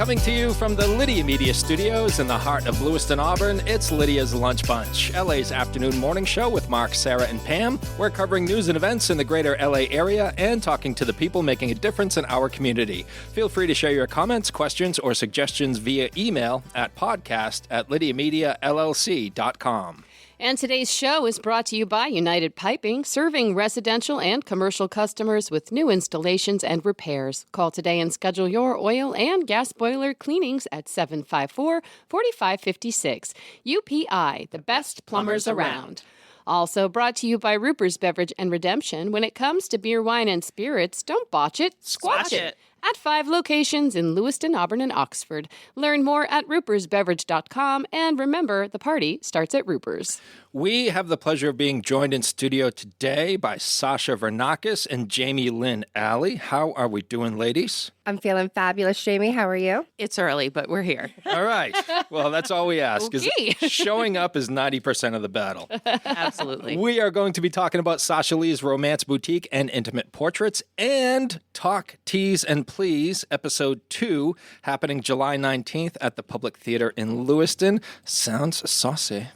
Coming to you from the Lydia Media Studios in the heart of Lewiston, Auburn, it's Lydia's Lunch Bunch, LA's afternoon morning show with Mark, Sarah, and Pam. We're covering news and events in the greater LA area and talking to the people making a difference in our community. Feel free to share your comments, questions, or suggestions via email at podcast@lydiamediallc.com. And today's show is brought to you by United Piping, serving residential and commercial customers with new installations and repairs. Call today and schedule your oil and gas boiler cleanings at 754-4556. UPI, the best plumbers around. Also brought to you by Ruper's Beverage and Redemption. When it comes to beer, wine, and spirits, don't botch it, squatch it. At 5 locations in Lewiston, Auburn, and Oxford. Learn more at rupersbeverage.com, and remember, the party starts at Ruper's. We have the pleasure of being joined in studio today by Sasha Vurnakes and Jaime-Lyn Allie. How are we doing, ladies? I'm feeling fabulous, Jamie. How are you? It's early, but we're here. All right. Well, that's all we ask. Okay. Showing up is 90% of the battle. Absolutely. We are going to be talking about Sasha Lee's Romance Boutique and Intimate Portraits and Talk, Tease, and Please, Episode 2, happening July 19th at the Public Theater in Lewiston. Sounds saucy.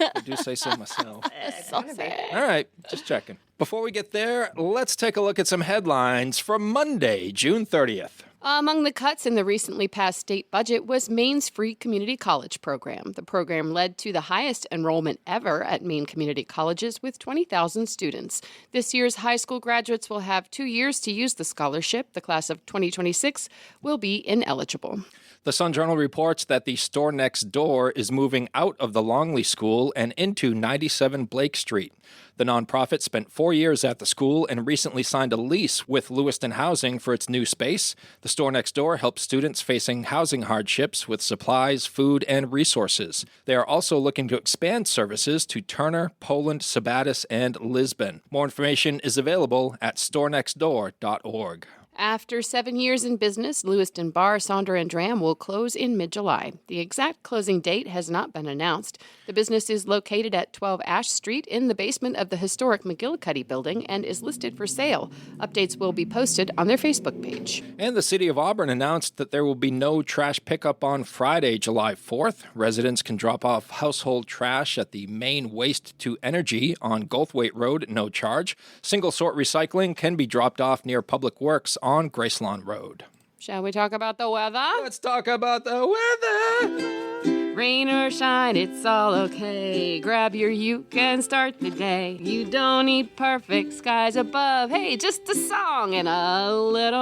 I do say so myself. All right, just checking. Before we get there, let's take a look at some headlines from Monday, June 30th. Among the cuts in the recently passed state budget was Maine's free community college program. The program led to the highest enrollment ever at Maine community colleges with 20,000 students. This year's high school graduates will have 2 years to use the scholarship. The class of 2026 will be ineligible. The Sun-Journal reports that the store next door is moving out of the Longley School and into 97 Blake Street. The nonprofit spent 4 years at the school and recently signed a lease with Lewiston Housing for its new space. The store next door helps students facing housing hardships with supplies, food, and resources. They are also looking to expand services to Turner, Poland, Sabattis, and Lisbon. More information is available at storenextdoor.org. After 7 years in business, Lewiston Bar, Sonder and Dram will close in mid-July. The exact closing date has not been announced. The business is located at 12 Ash Street in the basement of the historic McGillicuddy building and is listed for sale. Updates will be posted on their Facebook page. And the City of Auburn announced that there will be no trash pickup on Friday, July 4th. Residents can drop off household trash at the Maine Waste to Energy on Goldthwaite Road at no charge. Single-sort recycling can be dropped off near Public Works on Gracelawn Road. Shall we talk about the weather? Let's talk about the weather. Rain or shine, it's all okay. Grab your uke and start the day. You don't need perfect skies above. Hey, just a song and a little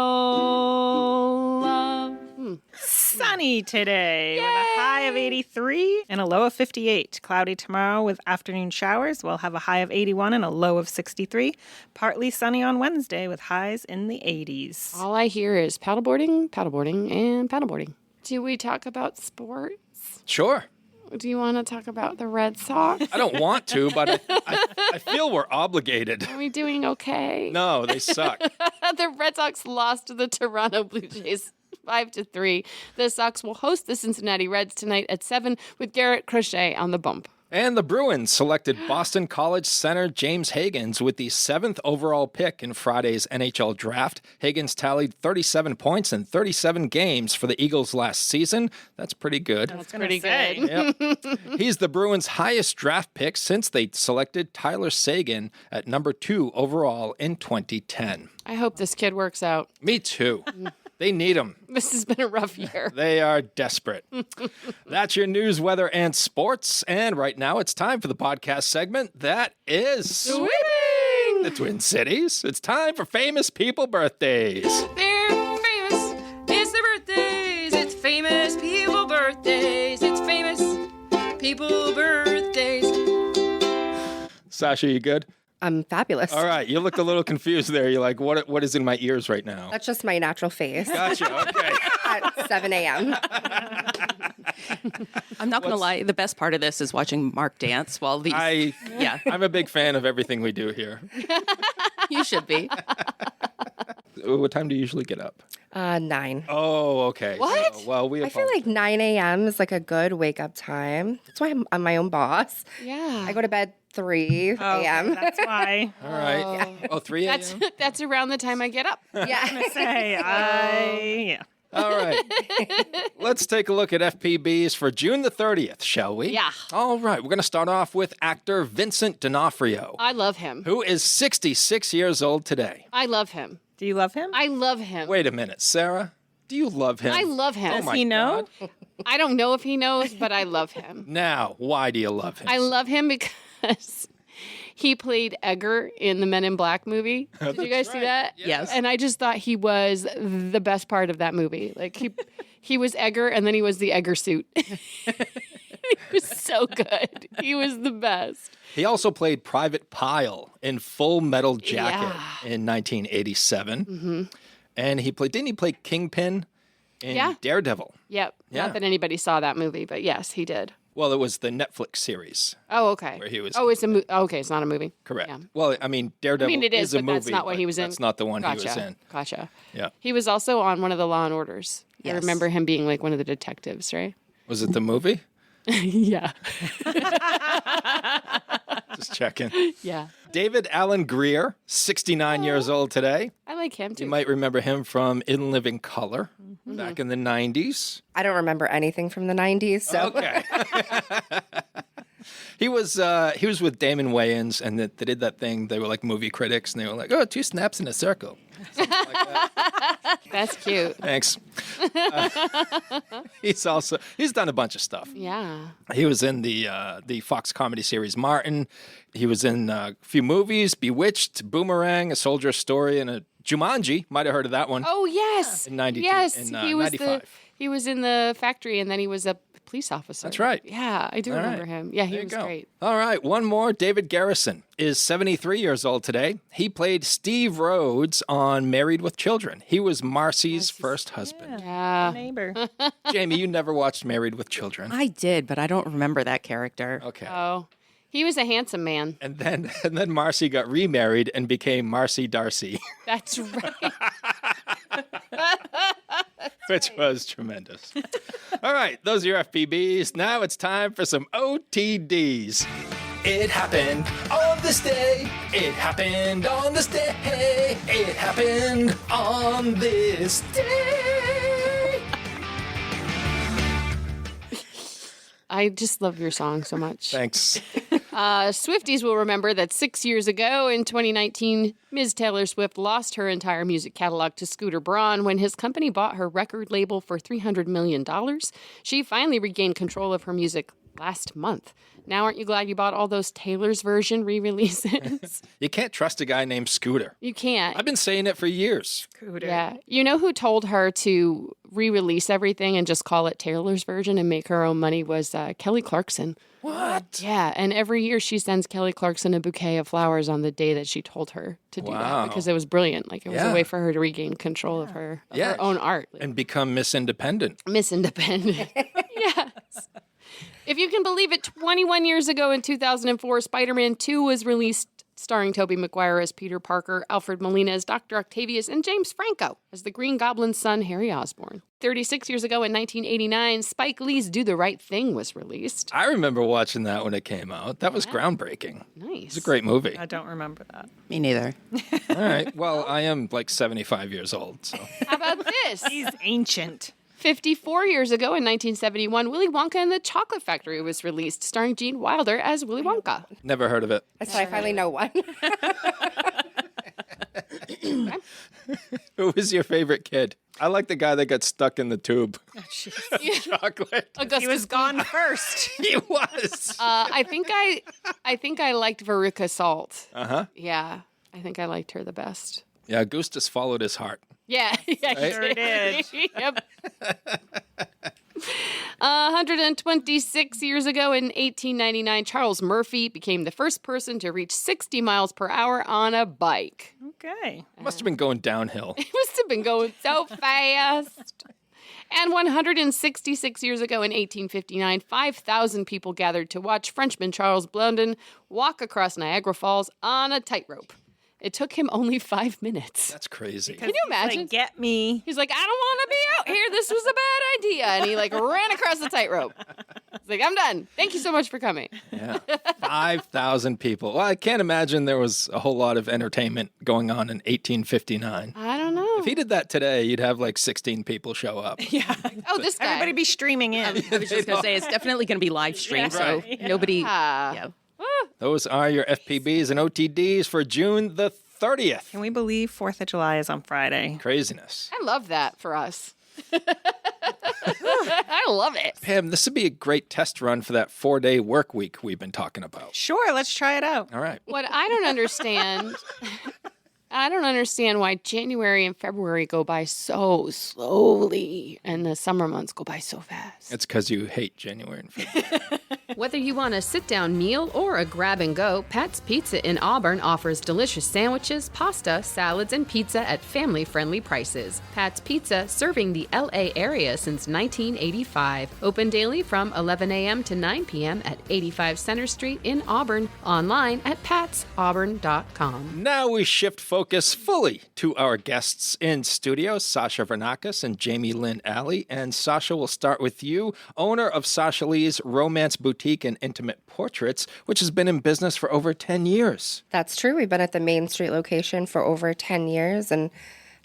love. Sunny today. Yay! With a high of 83 and a low of 58. Cloudy tomorrow with afternoon showers. We'll have a high of 81 and a low of 63. Partly sunny on Wednesday with highs in the 80s. All I hear is paddleboarding, paddleboarding, and paddleboarding. Do we talk about sports? Sure. Do you want to talk about the Red Sox? I don't want to, but I feel we're obligated. Are we doing okay? No, they suck. The Red Sox lost to the Toronto Blue Jays 5-3. The Sox will host the Cincinnati Reds tonight at 7 with Garrett Crochet on the bump. And the Bruins selected Boston College center James Higgins with the 7th overall pick in Friday's NHL draft. Higgins tallied 37 points in 37 games for the Eagles last season. That's pretty good. That's pretty good. Yep. He's the Bruins' highest draft pick since they selected Tyler Seguin at number 2 overall in 2010. I hope this kid works out. Me too. They need him. This has been a rough year. They are desperate. That's your news, weather, and sports. And right now it's time for the podcast segment that is Sweeping the Twin Cities. It's time for famous people birthdays. They're famous. It's their birthdays. It's famous people birthdays. It's famous people birthdays. Sasha, you good? I'm fabulous. All right. You look a little confused there. You're like, what is in my ears right now? That's just my natural face Gotcha. Okay. at 7 a.m. I'm not going to lie. The best part of this is watching Mark dance while these... Yeah, I'm a big fan of everything we do here. you should be. What time do you usually get up? 9. Oh, okay. What? So, well, we I feel like 9 a.m. is like a good wake up time. That's why I'm my own boss. Yeah. I go to bed 3 a.m. That's why. All right. Oh, 3 a.m.? That's around the time I get up. Yeah. Say, All right. Let's take a look at FPBs for June the 30th, shall we? Yeah. All right. We're going to start off with actor Vincent D'Onofrio, I love him. who is 66 years old today. I love him. Do you love him? I love him. Wait a minute, Sarah. Do you love him? I love him. Oh Does my he know? God. I don't know if he knows, but I love him. Now, why do you love him? I love him because he played Edgar in the Men in Black movie. Did you guys see that? Yes. And I just thought he was the best part of that movie. Like he was Edgar, and then he was the Edgar suit. He was so good. He was the best. He also played Private Pyle in Full Metal Jacket Yeah. in 1987. Mm-hmm. And didn't he play Kingpin in Yeah. Daredevil? Yep. Yeah. Not that anybody saw that movie, but yes, he did. Well, it was the Netflix series. Oh, okay. Where he was- Oh, it's a movie. Okay, it's not a movie. Correct. Yeah. Well, I mean, Daredevil I mean, it is, a but movie. that's not what but he was in. That's not the one Gotcha. he was in. Gotcha. Yeah. He was also on one of the Law and Orders. I Yes. remember him being like one of the detectives, right? Was it the movie? Yeah. Just checking. Yeah. David Alan Grier, 69 years old today. I like him too. You might remember him from In Living Color back in the 90s. I don't remember anything from the 90s, so Okay. He was with Damon Wayans, and they did that thing. They were like movie critics, and they were like, "Oh, 2 snaps in a circle." Something like that. That's cute. Thanks. He's done a bunch of stuff. Yeah. He was in the Fox comedy series Martin. He was in a few movies: Bewitched, Boomerang, A Soldier's Story, and a Jumanji. Might have heard of that one. Oh yes. In 92 Yes, in, he was 95. he was in the factory, and then he was a police officer. That's right. Yeah, I do All remember right. him. Yeah, he There you was go. great. All right, one more. David Garrison is 73 years old today. He played Steve Rhodes on Married with Children. He was Marcy's first husband. Yeah. Neighbor. Jamie, you never watched Married with Children. I did, but I don't remember that character. Okay. Oh, he was a handsome man. And then Marcy got remarried and became Marcy Darcy, That's right. which was tremendous. All right, those are your FPBs. Now it's time for some OTDs. It happened on this day. It happened on this day. It happened on this day. I just love your song so much. Thanks. Swifties will remember that 6 years ago in 2019, Ms. Taylor Swift lost her entire music catalog to Scooter Braun when his company bought her record label for $300 million. She finally regained control of her music last month. Now, aren't you glad you bought all those Taylor's version re-releases? You can't trust a guy named Scooter. You can't. I've been saying it for years. Yeah. You know who told her to re-release everything and just call it Taylor's version and make her own money was Kelly Clarkson. What? Yeah, and every year she sends Kelly Clarkson a bouquet of flowers on the day that she told her to do Wow. that because it was brilliant. Like it was Yeah. a way for her to regain control of her own art. Like, And become Miss Independent. Miss Independent. Yes. If you can believe it, 21 years ago in 2004, Spider-Man 2 was released, starring Tobey Maguire as Peter Parker, Alfred Molina as Dr. Octavius, and James Franco as the Green Goblin's son, Harry Osborn. 36 years ago in 1989, Spike Lee's Do the Right Thing was released. I remember watching that when it came out. That was groundbreaking. Nice. It's a great movie. I don't remember that. Me neither. All right. Well, I am like 75 years old, so. How about this? He's ancient. 54 years ago in 1971, Willy Wonka and the Chocolate Factory was released, starring Gene Wilder as Willy Wonka. Never heard of it. so I finally know one. Who was your favorite kid? I like the guy that got stuck in the tube. Chocolate. Augustus He was gone first. He was. I think I liked Veruca Salt. Uh-huh. Yeah, I think I liked her the best. Yeah, Augustus followed his heart. Yeah, yeah, he Sure did. Yep. 126 years ago in 1899, Charles Murphy became the first person to reach 60 miles per hour on a bike. Okay. Must have been going downhill. He must have been going so fast. And 166 years ago in 1859, 5,000 people gathered to watch Frenchman Charles Blondin walk across Niagara Falls on a tightrope. It took him only 5 minutes. That's crazy. Can you imagine? Like, get me. He's like, I don't want to be out here. This was a bad idea. And he like ran across the tightrope. He's like, I'm done. Thank you so much for coming. Yeah. 5,000 people. Well, I can't imagine there was a whole lot of entertainment going on in 1859. I don't know. If he did that today, you'd have like 16 people show up. Oh, this guy. Everybody be streaming in. I was just going to say, it's definitely going to be live streamed, so nobody... Ah. Those are your FPBs and OTDs for June the 30th. Can we believe 4th of July is on Friday? Craziness. I love that for us. I love it. Pam, this would be a great test run for that 4-day work week we've been talking about. Sure, let's try it out. All right. What I don't understand, I don't understand why January and February go by so slowly and the summer months go by so fast. It's because you hate January and February. Whether you want a sit-down meal or a grab-and-go, Pat's Pizza in Auburn offers delicious sandwiches, pasta, salads, and pizza at family-friendly prices. Pat's Pizza, serving the L.A. area since 1985. Open daily from 11 a.m. to 9 p.m. at 85 Center Street in Auburn. Online at patsauburn.com. Now we shift focus fully to our guests in studio, Sasha Vurnakes and Jaime-Lyn Allie. And Sasha, will start with you, owner of Sasha Lee's Romance Boutique and Intimate Portraits, which has been in business for over 10 years. That's true. We've been at the Main Street location for over 10 years, and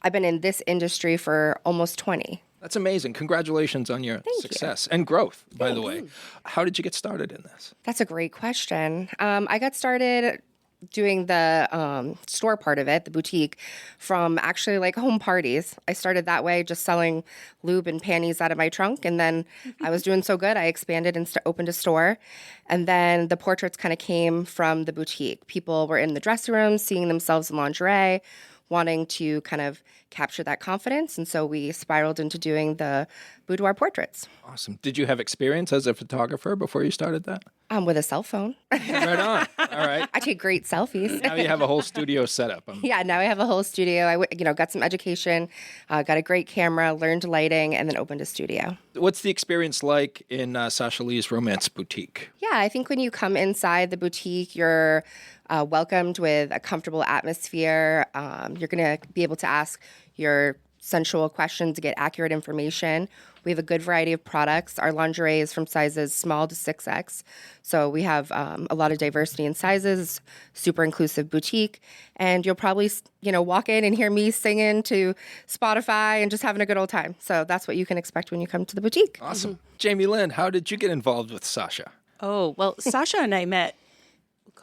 I've been in this industry for almost 20. That's amazing. Congratulations on your success and growth, by the way. How did you get started in this? That's a great question. I got started doing the store part of it, the boutique, from actually like home parties. I started that way, just selling lube and panties out of my trunk. And then I was doing so good, I expanded and opened a store. And then the portraits kind of came from the boutique. People were in the dressing room, seeing themselves in lingerie, wanting to kind of capture that confidence. And so we spiraled into doing the boudoir portraits. Awesome. Did you have experience as a photographer before you started that? With a cell phone. Right on. All right. I take great selfies. Now you have a whole studio set up. Yeah, now I have a whole studio. I got some education, got a great camera, learned lighting, and then opened a studio. What's the experience like in Sasha Lee's Romance Boutique? Yeah, I think when you come inside the boutique, you're welcomed with a comfortable atmosphere. You're going to be able to ask your sensual questions to get accurate information. We have a good variety of products. Our lingerie is from sizes small to 6X. So we have a lot of diversity in sizes, super inclusive boutique. And you'll probably, walk in and hear me singing to Spotify and just having a good old time. So that's what you can expect when you come to the boutique. Awesome. Jaime-Lyn, how did you get involved with Sasha? Oh, well, Sasha and I met,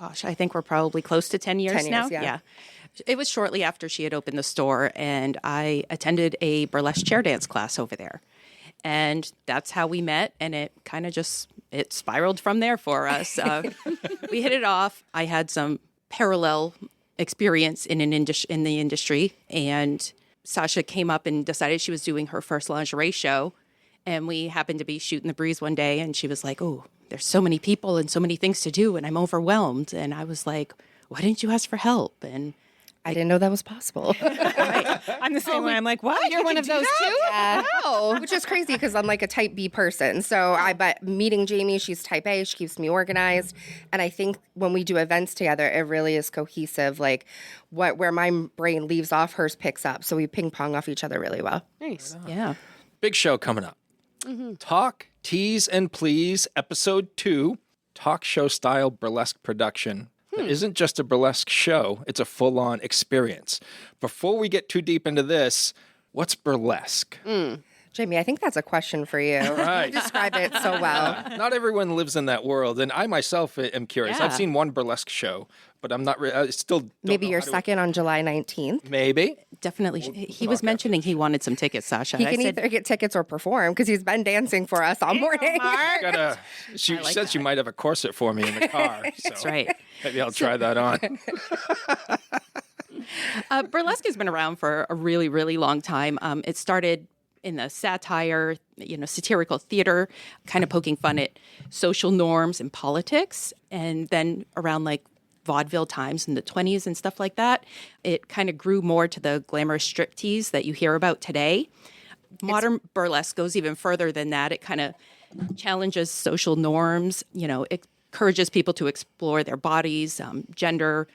I think we're probably close to 10 years 10 years, now. yeah. It was shortly after she had opened the store, and I attended a burlesque chair dance class over there. And that's how we met, and it kind of it spiraled from there for us. We hit it off. I had some parallel experience in the industry, and Sasha came up and decided she was doing her first lingerie show, and we happened to be shooting the breeze one day, and she was like, "Oh, there's so many people and so many things to do, and I'm overwhelmed." And I was like, "Why didn't you ask for help?" And I didn't know that was possible. I'm the same way. I'm like, what? You're one of those too? Yeah. Wow. Which is crazy because I'm like a type B person. So but meeting Jamie, she's type A. She keeps me organized. And I think when we do events together, it really is cohesive. Like where my brain leaves off, hers picks up. So we ping pong off each other really well. Nice. yeah. Big show coming up. Talk, Tease, and Please, Episode 2, talk show style burlesque production. It isn't just a burlesque show, it's a full-on experience. Before we get too deep into this, what's burlesque? Jamie, I think that's a question for you. Right. You describe it so well. Not everyone lives in that world, and I myself am curious. Yeah. I've seen one burlesque show, but I'm not. I still don't Maybe know your how to- second on July 19th. Maybe. Definitely. He was mentioning he wanted some tickets, Sasha. He I can said, either get tickets or perform because he's been dancing for us all morning. She like said she might have a corset for me in the car. So That's right. maybe I'll try that on. Burlesque has been around for a really, really long time. It started in the satire, satirical theater, kind of poking fun at social norms and politics. And then around like vaudeville times in the 20s and stuff like that, it kind of grew more to the glamorous striptease that you hear about today. Modern burlesque goes even further than that. It kind of challenges social norms, it encourages people to explore their bodies, gender,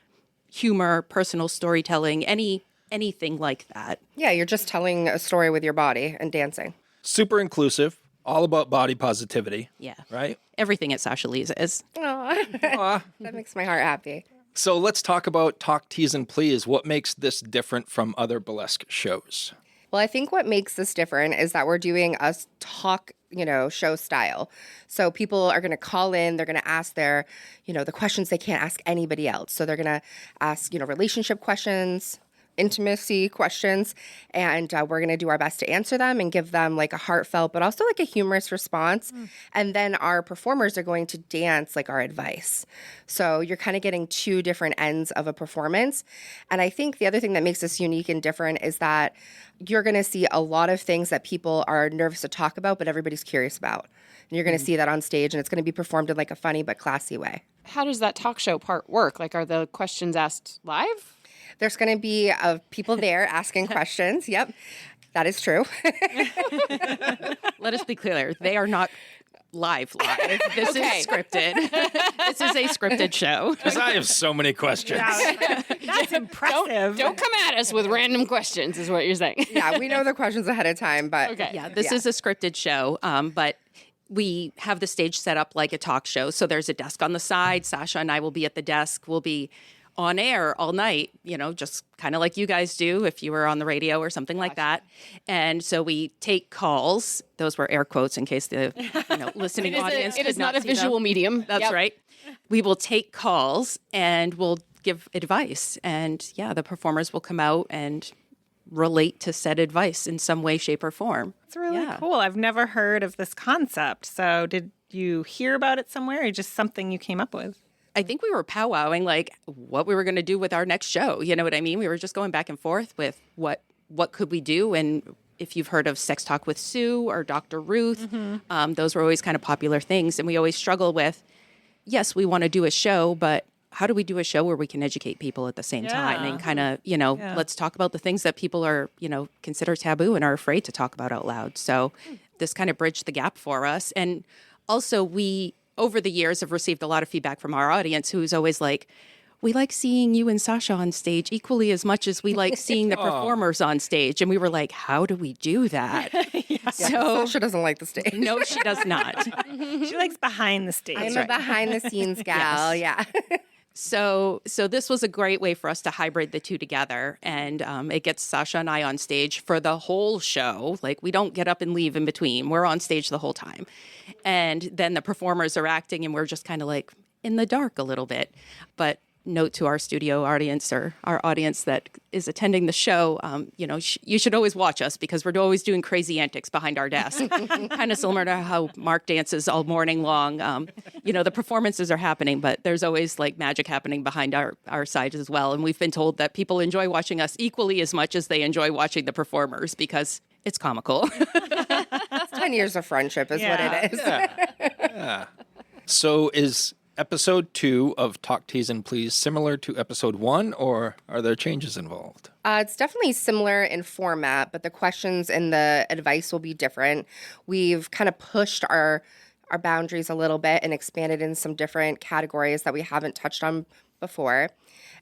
humor, personal storytelling, anything like that. Yeah, you're just telling a story with your body and dancing. Super inclusive, all about body positivity. Yeah. Right? Everything at Sasha Lee's is. Aw, that makes my heart happy. So let's talk about Talk, Tease, and Please. What makes this different from other burlesque shows? Well, I think what makes this different is that we're doing a talk, show style. So people are going to call in, they're going to ask their, the questions they can't ask anybody else. So they're going to ask, relationship questions, intimacy questions, and we're going to do our best to answer them and give them like a heartfelt but also like a humorous response. And then our performers are going to dance like our advice. So you're kind of getting two different ends of a performance. And I think the other thing that makes this unique and different is that you're going to see a lot of things that people are nervous to talk about but everybody's curious about. And you're going to see that on stage, and it's going to be performed in like a funny but classy way. How does that talk show part work? Like, are the questions asked live? There's going to be people there asking questions. Yep, that is true. Let us be clear. They are not live. This is scripted. This is a scripted show. Because I have so many questions. That's impressive. Don't come at us with random questions, is what you're saying. Yeah, we know the questions ahead of time, but Okay. Yeah, this is a scripted show, but we have the stage set up like a talk show. So there's a desk on the side. Sasha and I will be at the desk. We'll be on air all night, just kind of like you guys do if you were on the radio or something like that. And so we take calls. Those were air quotes in case the listening audience It could is not a see them. visual medium. That's Yep. right. We will take calls and we'll give advice. And the performers will come out and relate to said advice in some way, shape, or form. It's really cool. I've never heard of this concept. So did you hear about it somewhere or just something you came up with? I think we were powwowing like what we were going to do with our next show. You know what I mean? We were just going back and forth with what could we do. And if you've heard of Sex Talk with Sue or Dr. Ruth, those were always kind of popular things. And we always struggle with, yes, we want to do a show, but how do we do a show where we can educate people at the same time and kind of, let's talk about the things that people are, consider taboo and are afraid to talk about out loud. So this kind of bridged the gap for us. And also we, over the years, have received a lot of feedback from our audience who's always like, we like seeing you and Sasha on stage equally as much as we like seeing the performers on stage. And we were like, how do we do that? So Sasha doesn't like the stage. no, she does not. She likes behind the stage. I'm a behind-the-scenes gal, yeah. So this was a great way for us to hybrid the two together, and it gets Sasha and I on stage for the whole show. Like, we don't get up and leave in between. We're on stage the whole time. And then the performers are acting, and we're just kind of like in the dark a little bit. But note to our studio audience or our audience that is attending the show, you should always watch us because we're always doing crazy antics behind our desk. Kind of similar to how Mark dances all morning long. The performances are happening, but there's always like magic happening behind our side as well. And we've been told that people enjoy watching us equally as much as they enjoy watching the performers because it's comical. It's 10 years of friendship is what it is. Yeah. So is episode 2 of Talk, Tease, and Please similar to episode 1, or are there changes involved? It's definitely similar in format, but the questions and the advice will be different. We've kind of pushed our boundaries a little bit and expanded in some different categories that we haven't touched on before.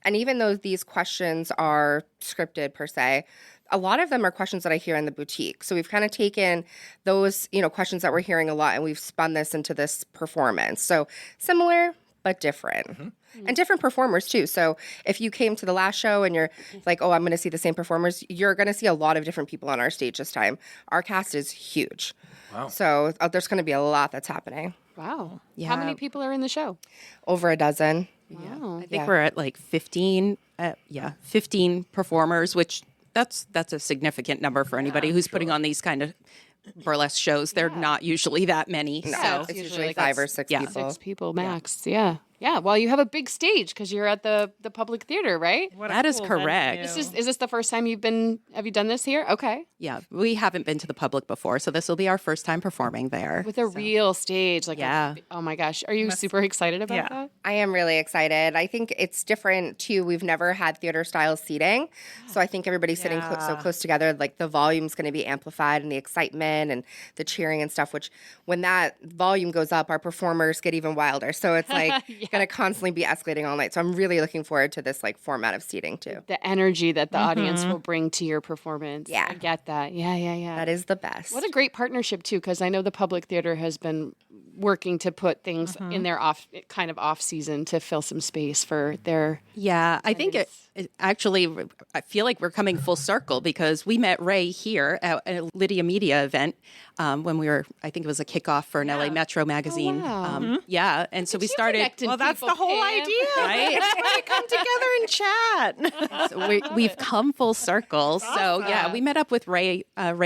And even though these questions are scripted per se, a lot of them are questions that I hear in the boutique. So we've kind of taken those, questions that we're hearing a lot and we've spun this into this performance. So similar, but different. And different performers too. So if you came to the last show and you're like, oh, I'm going to see the same performers, you're going to see a lot of different people on our stage this time. Our cast is huge. Wow. So there's going to be a lot that's happening. Wow. Yeah. How many people are in the show? Over a dozen. Wow. I think we're at like 15 performers, which that's a significant number for anybody who's putting on these kind of burlesque shows. They're not usually that many. No, So it's usually usually like 5 or 6 people. 6 people max. Yeah. Yeah. Well, you have a big stage because you're at the public theater, right? What a That is cool correct. venue. Is this the first time have you done this here? Okay. yeah, we haven't been to the public before, so this will be our first time performing there. With a real stage. Yeah. Oh my gosh. Are you super excited about Yeah. that? I am really excited. I think it's different too. We've never had theater style seating. So I think everybody's sitting so close together, like the volume's going to be amplified and the excitement and the cheering and stuff, which when that volume goes up, our performers get even wilder. So it's like going to constantly be escalating all night. So I'm really looking forward to this like format of seating too. The energy that the audience will bring to your performance. Yeah. I get that. Yeah. That is the best. What a great partnership too, because I know the public theater has been working to put things in their off season to fill some space for their. Yeah, I think it actually, I feel like we're coming full circle because we met Ray here at a Lydia Media event when we were, I think it was a kickoff for an LA Metro magazine. wow. Yeah, and so we started. Well, that's the whole idea. Right? We come together and chat. So we've come full circle. So yeah, we met up with Ray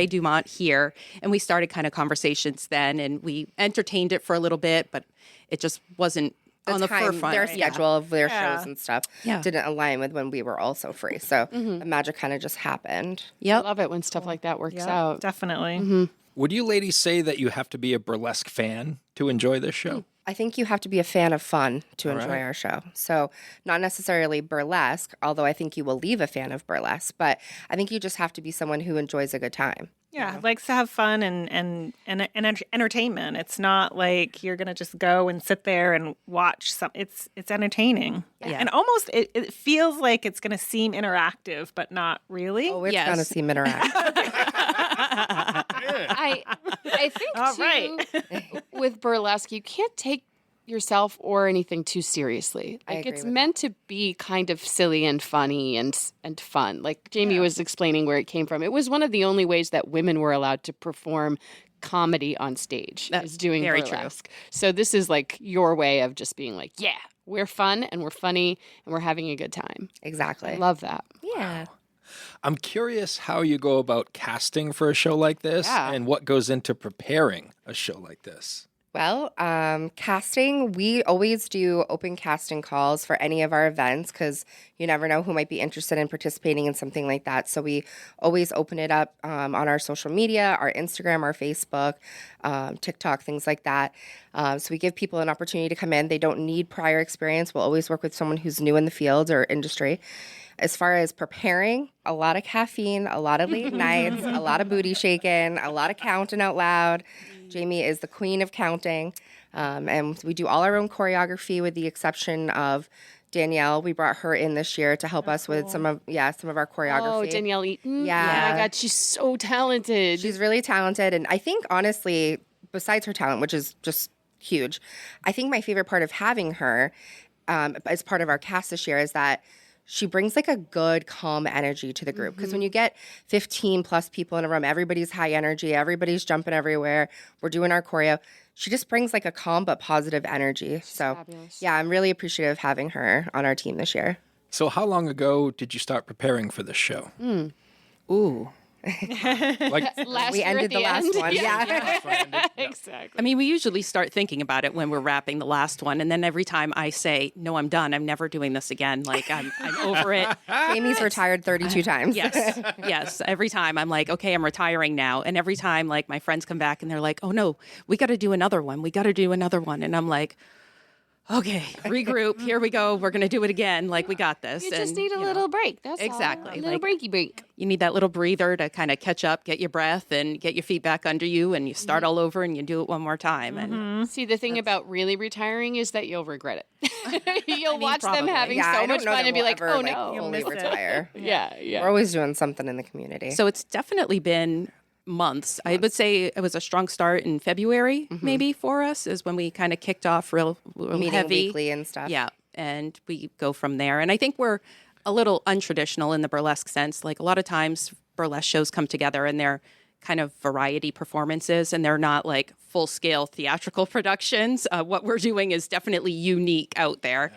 Dumont here, and we started kind of conversations then, and we entertained it for a little bit, but it just wasn't on the forefront. Their right? schedule of their shows and stuff Yeah. didn't align with when we were also free. So the magic kind of just happened. I Yep. love it when stuff like that works Yeah, out. definitely. Would you ladies say that you have to be a burlesque fan to enjoy this show? I think you have to be a fan of fun to enjoy right. our show. So not necessarily burlesque, although I think you will leave a fan of burlesque, but I think you just have to be someone who enjoys a good time. Yeah, likes to have fun and entertainment. It's not like you're gonna just go and sit there and watch some. It's entertaining, and almost it feels like it's gonna seem interactive, but not really. Oh, it's Yes. going to seem interactive. I think All too, right. with burlesque, you can't take yourself or anything too seriously. I Like agree it's with meant to be kind of silly and funny and fun. Like Jamie was explaining where it came from. It was one of the only ways that women were allowed to perform comedy on stage is doing very true. burlesque. So this is like your way of just being like, yeah, we're fun and we're funny and we're having a good time. Exactly. I love that. Yeah. I'm curious how you go about casting for a show like this Yeah. and what goes into preparing a show like this. Well, casting, we always do open casting calls for any of our events because you never know who might be interested in participating in something like that. So we always open it up on our social media, our Instagram, our Facebook, TikTok, things like that. So we give people an opportunity to come in. They don't need prior experience. We'll always work with someone who's new in the field or industry. As far as preparing, a lot of caffeine, a lot of late nights, a lot of booty shaking, a lot of counting out loud. Jamie is the queen of counting. And we do all our own choreography with the exception of Danielle. We brought her in this year to help us with some of our choreography. Oh, Danielle Eaton. Yeah. Oh my God, she's so talented. She's really talented. And I think, honestly, besides her talent, which is just huge, I think my favorite part of having her as part of our cast this year is that she brings like a good, calm energy to the group. Because when you get 15 plus people in a room, everybody's high energy, everybody's jumping everywhere, we're doing our choreo. She just brings like a calm but positive energy. So, fabulous. yeah, I'm really appreciative of having her on our team this year. So, how long ago did you start preparing for this show? Ooh. Like, last We year ended at the last end. one. Yeah. Exactly. I mean, we usually start thinking about it when we're wrapping the last one, and then every time I say, "No, I'm done. I'm never doing this again." Like I'm over it. Amy's retired 32 times. Yes, yes. Every time I'm like, "Okay, I'm retiring now," and every time like my friends come back and they're like, "Oh no, we got to do another one. We got to do another one," and I'm like, "Okay, regroup. Here we go. We're gonna do it again. Like we got this." You just And, need a you know, little break. That's Exactly, all. A little like- breaky break. You need that little breather to kind of catch up, get your breath, and get your feet back under you, and you start all over and you do it one more time. And See, the thing about really retiring is that you'll regret it. You'll watch them probably. having Yeah, so I don't much know fun that and be we'll like, ever, oh like, no. fully miss it. retire. Yeah. We're always doing something in the community. so it's definitely been months. I would say it was a strong start in February, maybe for us, is when we kind of kicked off real Meeting heavy. weekly and stuff. Yeah, and we go from there. And I think we're a little untraditional in the burlesque sense. Like a lot of times, burlesque shows come together and they're kind of variety performances, and they're not like full scale theatrical productions. What we're doing is definitely unique out there,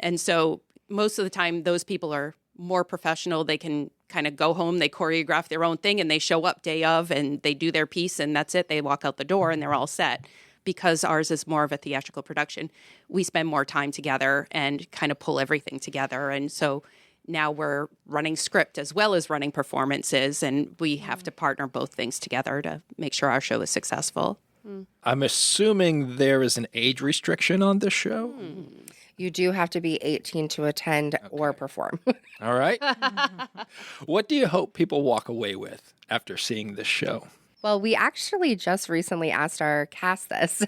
and so most of the time, those people are more professional. They can kind of go home, they choreograph their own thing, and they show up day of, and they do their piece, and that's it. They walk out the door, and they're all set. Because ours is more of a theatrical production, we spend more time together and kind of pull everything together. And so now we're running script as well as running performances, and we have to partner both things together to make sure our show is successful. I'm assuming there is an age restriction on this show. You do have to be 18 to attend or perform. All right. What do you hope people walk away with after seeing this show? Well, we actually just recently asked our cast this.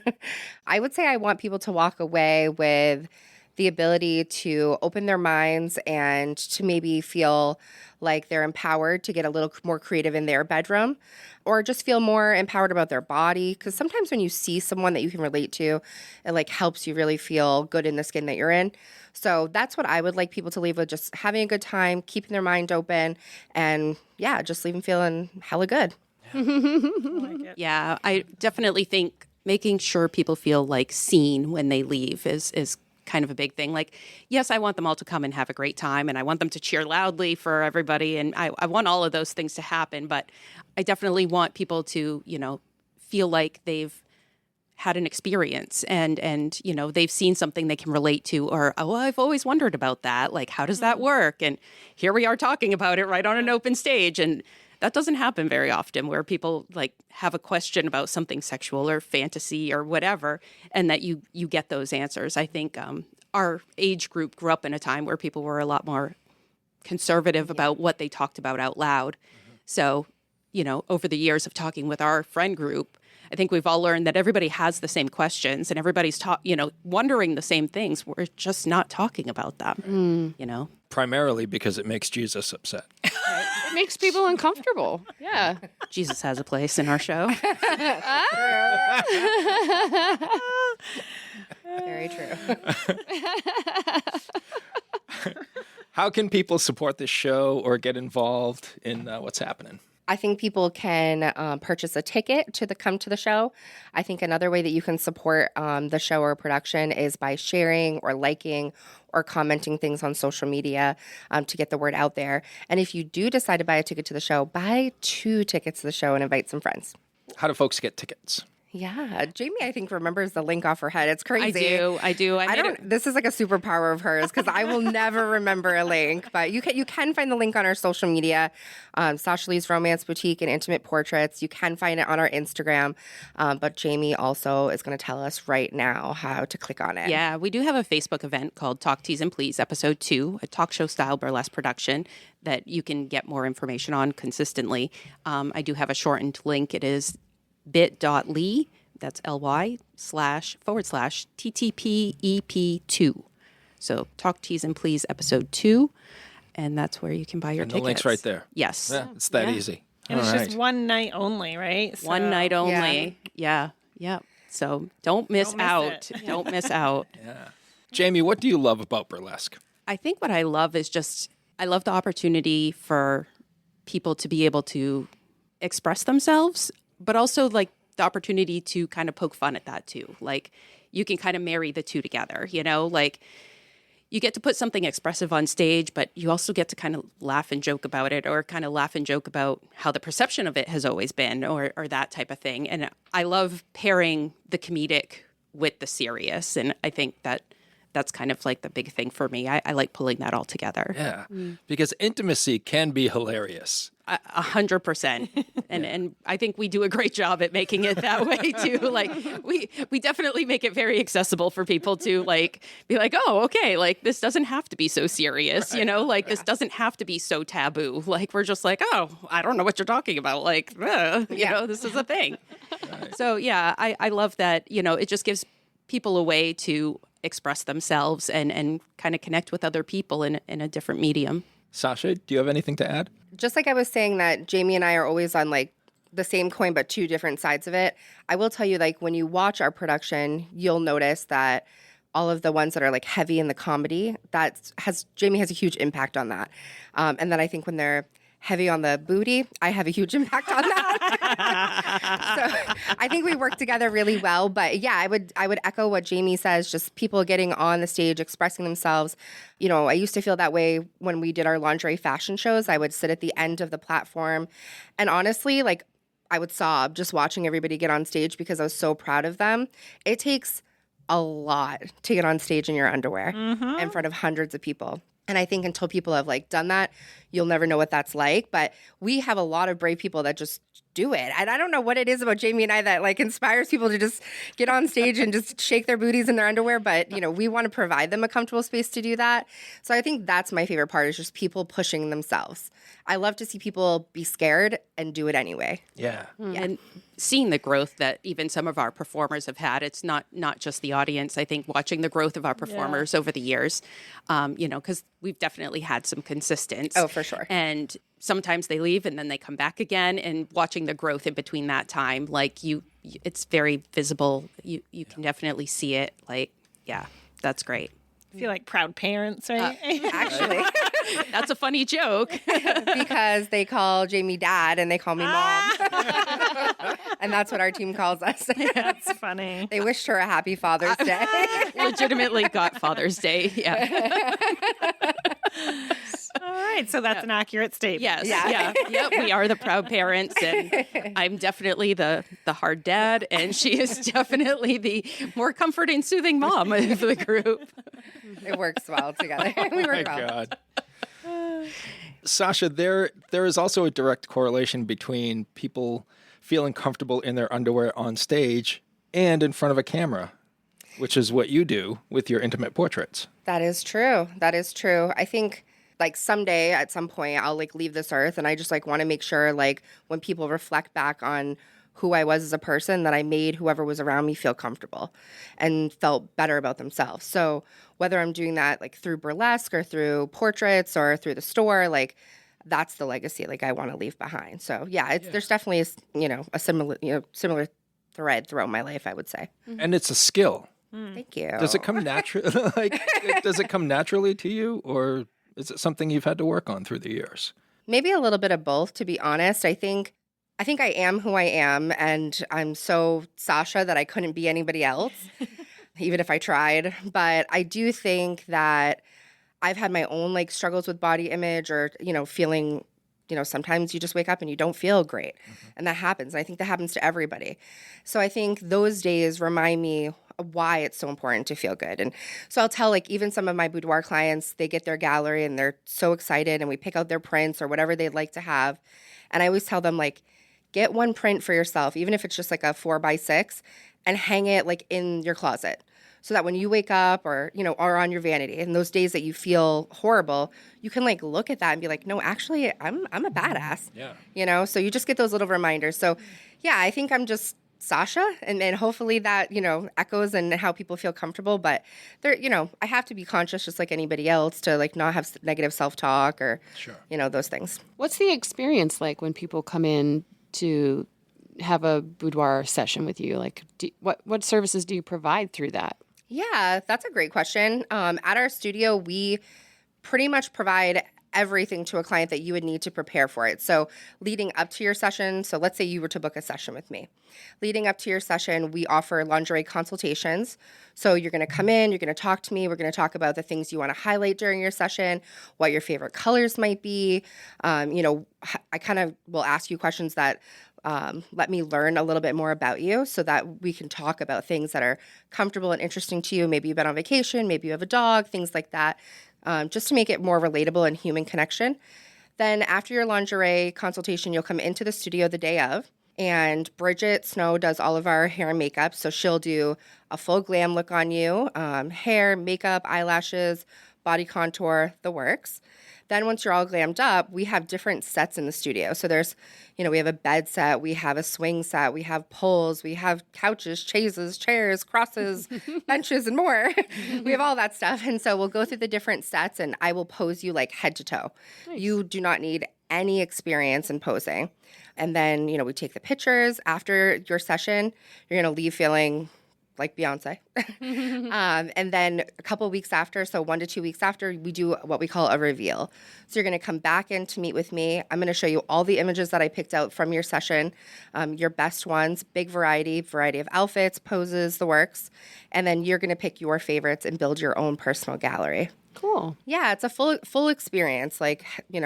I would say I want people to walk away with the ability to open their minds and to maybe feel like they're empowered to get a little more creative in their bedroom, or just feel more empowered about their body. Because sometimes when you see someone that you can relate to, it like helps you really feel good in the skin that you're in. So that's what I would like people to leave with, just having a good time, keeping their mind open, and yeah, just leaving feeling hella good. Yeah, I definitely think making sure people feel like seen when they leave is kind of a big thing. Like, yes, I want them all to come and have a great time, and I want them to cheer loudly for everybody, and I want all of those things to happen, but I definitely want people to, feel like they've had an experience and they've seen something they can relate to, or, oh, I've always wondered about that. Like, how does that work? And here we are talking about it right on an open stage. And that doesn't happen very often, where people like have a question about something sexual or fantasy or whatever, and that you get those answers. I think our age group grew up in a time where people were a lot more conservative about what they talked about out loud. So, over the years of talking with our friend group, I think we've all learned that everybody has the same questions and everybody's wondering the same things. We're just not talking about them, Primarily because it makes Jesus upset. It makes people uncomfortable. Yeah. Jesus has a place in our show. Very true. How can people support this show or get involved in what's happening? I think people can purchase a ticket to come to the show. I think another way that you can support the show or production is by sharing or liking or commenting things on social media to get the word out there. And if you do decide to buy a ticket to the show, buy 2 tickets to the show and invite some friends. How do folks get tickets? Yeah, Jamie, I think, remembers the link off her head. It's crazy. I do. This is like a superpower of hers because I will never remember a link. But you can find the link on our social media, Sasha Lee's Romance Boutique and Intimate Portraits. You can find it on our Instagram. But Jamie also is going to tell us right now how to click on it. Yeah, we do have a Facebook event called Talk, Tease, and Please, Episode 2, a talk show style burlesque production that you can get more information on consistently. I do have a shortened link. It is bit.ly, that's ly /TTPEP2. So Talk, Tease, and Please, Episode 2. And that's where you can buy your And tickets. the link's right there. Yes. Yeah, it's that easy. And it's All just right. one night only, right? So, One night only. Yeah. So don't miss out. Don't miss out. Jamie, what do you love about burlesque? I think what I love is I love the opportunity for people to be able to express themselves, but also like the opportunity to kind of poke fun at that too. Like you can kind of marry the two together, like you get to put something expressive on stage, but you also get to kind of laugh and joke about it, or kind of laugh and joke about how the perception of it has always been, or that type of thing. And I love pairing the comedic with the serious. And I think that's kind of like the big thing for me. I like pulling that all together. Yeah, because intimacy can be hilarious. 100%. And I think we do a great job at making it that way too. Like we definitely make it very accessible for people to like be like, oh, okay, like this doesn't have to be so serious, this doesn't have to be so taboo. Like we're just like, oh, I don't know what you're talking about. Like, this is a thing. Right. So yeah, I love that, it just gives people a way to express themselves and kind of connect with other people in a different medium. Sasha, do you have anything to add? Just like I was saying that Jamie and I are always on like the same coin, but 2 different sides of it. I will tell you, like when you watch our production, you'll notice that all of the ones that are like heavy in the comedy, Jamie has a huge impact on that. And then I think when they're heavy on the booty, I have a huge impact on that. So I think we work together really well. But yeah, I would echo what Jamie says, just people getting on the stage, expressing themselves. I used to feel that way when we did our lingerie fashion shows. I would sit at the end of the platform and honestly, like I would sob just watching everybody get on stage because I was so proud of them. It takes a lot to get on stage in your underwear in front of hundreds of people. And I think until people have like done that, you'll never know what that's like. But we have a lot of brave people that just do it. And I don't know what it is about Jamie and I that like inspires people to just get on stage and just shake their booties in their underwear. But, we want to provide them a comfortable space to do that. So I think that's my favorite part is just people pushing themselves. I love to see people be scared and do it anyway. Yeah. And seeing the growth that even some of our performers have had. It's not just the audience. I think watching the growth of our performers over the years, because we've definitely had some consistence. Oh, for sure. And sometimes they leave and then they come back again, and watching the growth in between that time, like it's very visible. You can definitely see it. Like, yeah, that's great. I feel like proud parents, right? Actually, That's a funny joke. because they call Jamie dad and they call me mom. And that's what our team calls us. That's funny. They wished her a happy Father's Day. Legitimately got Father's Day. Yeah. All right, so that's an accurate statement. Yes. Yeah. Yeah. We are the proud parents, and I'm definitely the hard dad, and she is definitely the more comforting, soothing mom of the group. It works well together. We work well. God. Sasha, there is also a direct correlation between people feeling comfortable in their underwear on stage and in front of a camera, which is what you do with your intimate portraits. That is true. That is true. I think like someday at some point I'll like leave this earth, and I just like want to make sure like when people reflect back on who I was as a person, that I made whoever was around me feel comfortable and felt better about themselves. So whether I'm doing that like through burlesque or through portraits or through the store, like that's the legacy like I want to leave behind. So yeah, there's definitely a similar thread throughout my life, I would say. And it's a skill. Thank you. Does it come naturally? Does it come naturally to you, or is it something you've had to work on through the years? Maybe a little bit of both, to be honest. I think I am who I am, and I'm so Sasha that I couldn't be anybody else, even if I tried. But I do think that I've had my own like struggles with body image, or feeling, sometimes you just wake up and you don't feel great, and that happens. I think that happens to everybody. So I think those days remind me why it's so important to feel good. And so I'll tell like even some of my boudoir clients, they get their gallery and they're so excited, and we pick out their prints or whatever they'd like to have, and I always tell them like, get one print for yourself, even if it's just like a 4x6, and hang it like in your closet, so that when you wake up or are on your vanity, and those days that you feel horrible, you can like look at that and be like, no, actually, I'm a badass. Yeah. So you just get those little reminders. So yeah, I think I'm just Sasha, and hopefully that echoes in how people feel comfortable. But there, I have to be conscious, just like anybody else, to like not have negative self-talk or those things. What's the experience like when people come in to have a boudoir session with you? Like, what services do you provide through that? Yeah, that's a great question. At our studio, we pretty much provide everything to a client that you would need to prepare for it. So leading up to your session, so let's say you were to book a session with me. Leading up to your session, we offer lingerie consultations. So you're going to come in, you're going to talk to me, we're going to talk about the things you want to highlight during your session, what your favorite colors might be. I kind of will ask you questions that let me learn a little bit more about you, so that we can talk about things that are comfortable and interesting to you. Maybe you've been on vacation, maybe you have a dog, things like that, just to make it more relatable and human connection. Then after your lingerie consultation, you'll come into the studio the day of, and Bridget Snow does all of our hair and makeup. So she'll do a full glam look on you, hair, makeup, eyelashes, body contour, the works. Then once you're all glammed up, we have different sets in the studio. So there's, we have a bed set, we have a swing set, we have poles, we have couches, chaises, chairs, crosses, benches, and more. We have all that stuff. And so we'll go through the different sets, and I will pose you like head to toe. Nice. You do not need any experience in posing. And then, we take the pictures. After your session, you're going to leave feeling like Beyonce. And then a couple weeks after, so 1 to 2 weeks after, we do what we call a reveal. So you're going to come back in to meet with me. I'm going to show you all the images that I picked out from your session, your best ones, big variety of outfits, poses, the works. And then you're going to pick your favorites and build your own personal gallery. Cool. Yeah, it's a full experience. Like,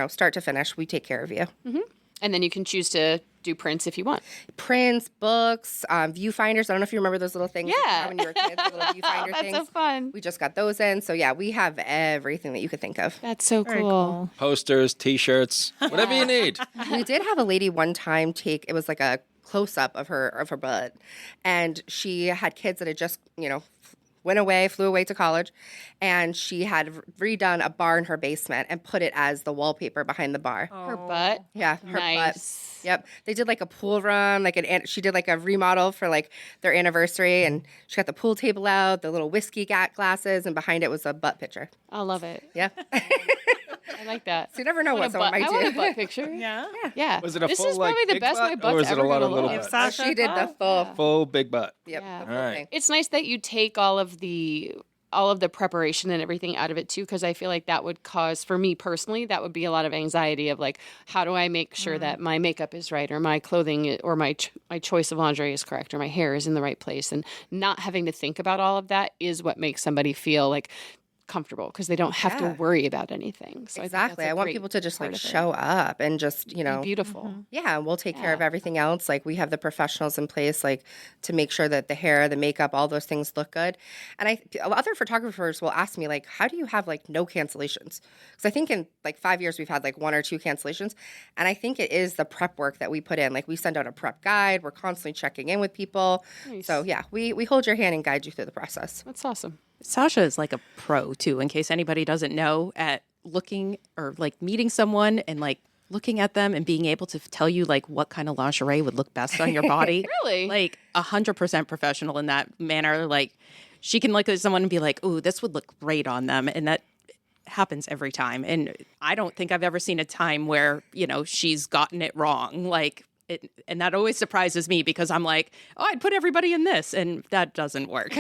start to finish, we take care of you. Mm-hmm. And then you can choose to do prints if you want. Prints, books, viewfinders. I don't know if you remember those little things. Yeah. When you were kids, the little viewfinder That's things. so fun. We just got those in. So yeah, we have everything that you could think of. That's so Very cool. Posters, T-shirts, whatever you need. We did have a lady one time it was like a close-up of her butt. And she had kids that had just, went away, flew away to college, and she had redone a bar in her basement and put it as the wallpaper behind the bar. Her butt. Yeah, her Nice. butt. Yep. They did like a pool run, she did like a remodel for like their anniversary, and she got the pool table out, the little whiskey glasses, and behind it was a butt picture. I love it. Yeah. I like that. So you never know what someone might I want a do. butt picture. Yeah. Yeah. Was it a This full, is probably the big best my butt, butt's or is it ever a lot gonna of little look. butts? Sasha She did the full. Full big butt. Yep. Yeah. The All full right. thing. It's nice that you take all of the preparation and everything out of it too, because I feel like that would cause, for me personally, that would be a lot of anxiety of like, how do I make sure that my makeup is right, or my clothing, or my choice of lingerie is correct, or my hair is in the right place, and not having to think about all of that is what makes somebody feel like comfortable, because they don't have to Yeah. worry about anything. So Exactly. I want people to just like show up and just, beautiful. yeah, we'll take care of everything else. Like we have the professionals in place, like to make sure that the hair, the makeup, all those things look good. And other photographers will ask me like, how do you have like no cancellations? Because I think in like 5 years we've had like 1 or 2 cancellations, and I think it is the prep work that we put in. Like we send out a prep guide. We're constantly checking in with people. Nice. So yeah, we hold your hand and guide you through the process. That's awesome. Sasha is like a pro too, in case anybody doesn't know, at looking or like meeting someone and like looking at them and being able to tell you like what kind of lingerie would look best on your body. Really? Like 100% professional in that manner. Like she can look at someone and be like, "Ooh, this would look great on them," and that happens every time. And I don't think I've ever seen a time where she's gotten it wrong. Like. And that always surprises me, because I'm like, oh, I'd put everybody in this, and that doesn't work.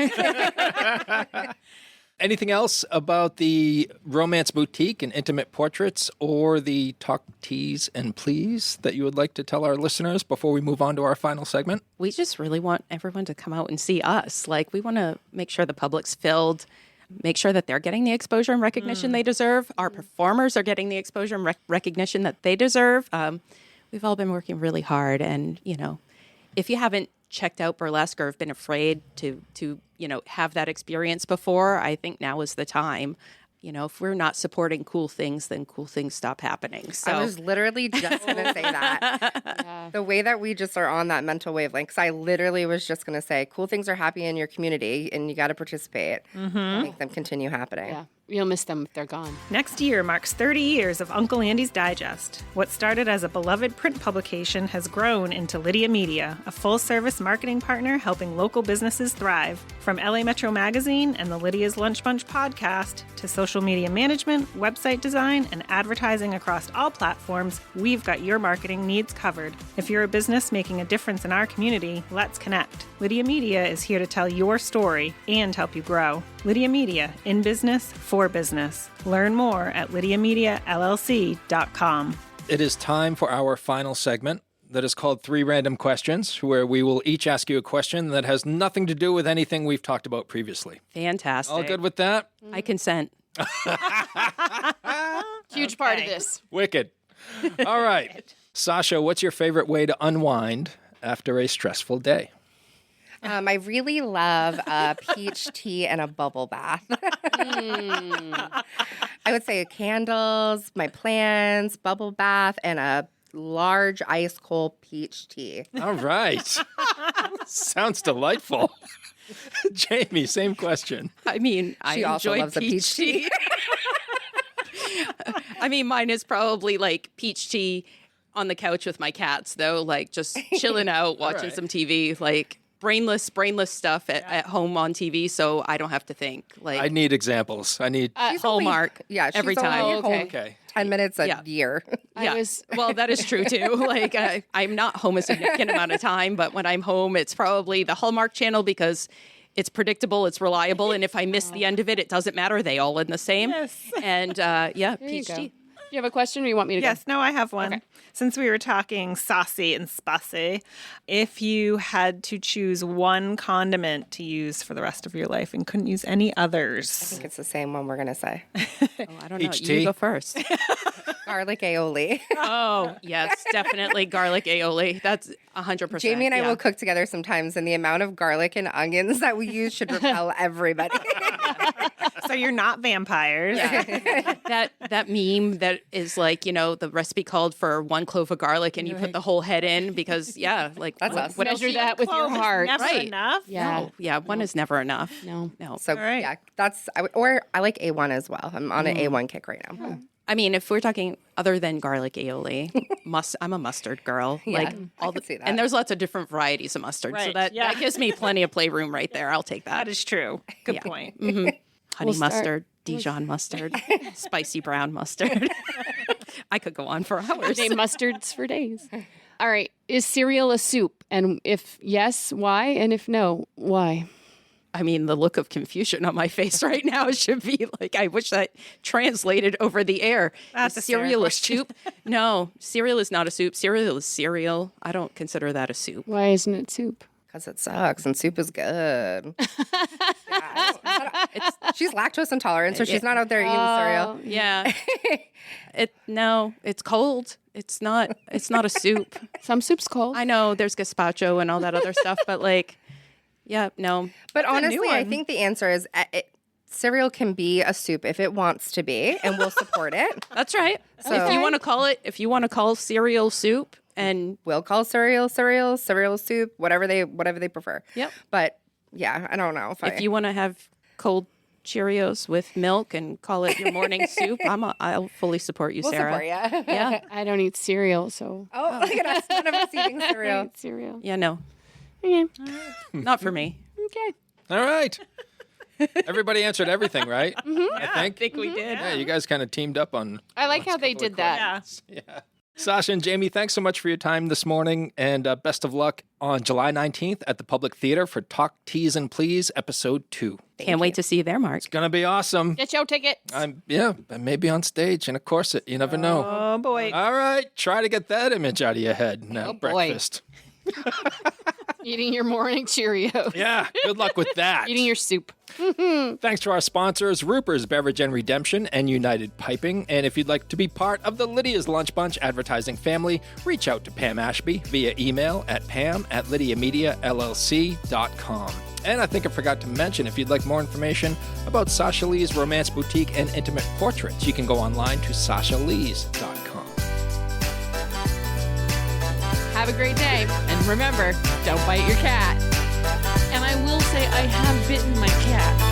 Anything else about the Romance Boutique and Intimate Portraits, or the Talk, Tease, and Please that you would like to tell our listeners before we move on to our final segment? We just really want everyone to come out and see us. Like, we want to make sure the public's filled, make sure that they're getting the exposure and recognition they deserve. Our performers are getting the exposure and recognition that they deserve. We've all been working really hard, and if you haven't checked out burlesque or have been afraid to have that experience before, I think now is the time. If we're not supporting cool things, then cool things stop happening. So I was literally just going to say that. Yeah. The way that we just are on that mental wavelength, because I literally was just going to say, cool things are happening in your community, and you got to participate and make them continue happening. Yeah. You'll miss them if they're gone. Next year marks 30 years of Uncle Andy's Digest. What started as a beloved print publication has grown into Lydia Media, a full-service marketing partner helping local businesses thrive. From LA Metro Magazine and the Lydia's Lunch Bunch podcast to social media management, website design, and advertising across all platforms, we've got your marketing needs covered. If you're a business making a difference in our community, let's connect. Lydia Media is here to tell your story and help you grow. Lydia Media, in business, for business. Learn more at lydiamediallc.com. It is time for our final segment that is called 3 Random Questions, where we will each ask you a question that has nothing to do with anything we've talked about previously. fantastic. All good with that? I consent. Huge part of this. Wicked. All right. Sasha, what's your favorite way to unwind after a stressful day? I really love a peach tea and a bubble bath. I would say candles, my plants, bubble bath, and a large ice cold peach tea. All right. Sounds delightful. Jamie, same question. I mean, She I also enjoy loves a peach tea. I mean, mine is probably like peach tea on the couch with my cats, though, like just chilling out, watching right. some TV, like brainless stuff at home on TV, so I don't have to think. Like I need examples. I need. She's only- Hallmark. yeah, she's every time. only Oh, home Okay. 10 minutes a Yeah. year. Yeah. Well, that is true too. Like I'm not home a significant amount of time, but when I'm home, it's probably the Hallmark Channel because it's predictable, it's reliable, and if I miss the end of it, it doesn't matter. They all end the same. Yes. And yeah, There you peach go. tea. You have a question, or you want me to Yes, no, I have one. Okay. Since we were talking saucy and spicy, if you had to choose one condiment to use for the rest of your life and couldn't use any I others, think it's the same one we're going to say. Oh, I don't know. Peach You tea? go first. Garlic aioli. Oh, yes, definitely garlic aioli. That's 100%. Jamie and I yeah. will cook together sometimes, and the amount of garlic and onions that we use should repel everybody. So you're not vampires. That meme that is like, the recipe called for 1 clove of garlic and you put the whole head in because, like, That's us. what else? Measure that with your Clove is heart. Never Right. enough. Yeah. No, yeah, one is never enough. No. So right. yeah, I like A1 as well. I'm on an A1 kick right now. I mean, if we're talking other than garlic aioli, I'm a mustard girl. Yeah, I could see that. And there's lots of different varieties of mustard, so Right, that gives me plenty of playroom right there. I'll take that. That is true. Good Yeah. point. Honey We'll start- mustard, Dijon mustard, spicy brown mustard. I could go on for hours. They mustards for days. All right. Is cereal a soup? And if yes, why? And if no, why? I mean, the look of confusion on my face right now should be like, I wish that translated over the air. That's Is a Sarah cereal a question. soup? No, cereal is not a soup. Cereal is cereal. I don't consider that a soup. Why isn't it soup? Because it sucks and soup is good. She's lactose intolerant, so she's not out there eating cereal. Yeah. It's cold. It's not a soup. Some soup's cold. I know there's gazpacho and all that other stuff, but like, yeah, no. But That's a new honestly, I one. think the answer is cereal can be a soup if it wants to be, and we'll support it. That's right. So- If you want to call cereal soup and We'll call cereal soup, whatever they prefer. Yep. But yeah, I don't know if you want to have cold Cheerios with milk and call it your morning soup, I'll fully support you, we'll Sarah. support you. Yeah. I don't eat cereal, so Oh, look at us! None of us eating I cereal. eat cereal. Yeah, no. Okay. Not for me. Okay. All right. Everybody answered everything, right? I think. we did. Yeah, you guys kind of teamed up on. I like how they did that. Yeah. Sasha and Jamie, thanks so much for your time this morning, and best of luck on July 19th at the Public Theater for Talk, Tease, and Please, Episode 2. Can't wait to see you there, Mark. It's gonna be awesome. Get your tickets. I may be on stage in a corset. You never know. Oh boy. All right, try to get that image out of your head. Now, boy. breakfast. Eating your morning Cheerios. Yeah, good luck with that. Eating your soup. Thanks to our sponsors, Ruper's Beverage and Redemption and United Piping. And if you'd like to be part of the Lydia's Lunch Bunch advertising family, reach out to Pam Ashby via email at pam@lydiamediallc.com. And I think I forgot to mention, if you'd like more information about Sasha Lee's Romance Boutique and Intimate Portraits, you can go online to sashalees.com. Have a great day. And remember, don't bite your cat. And I will say I have bitten my cat.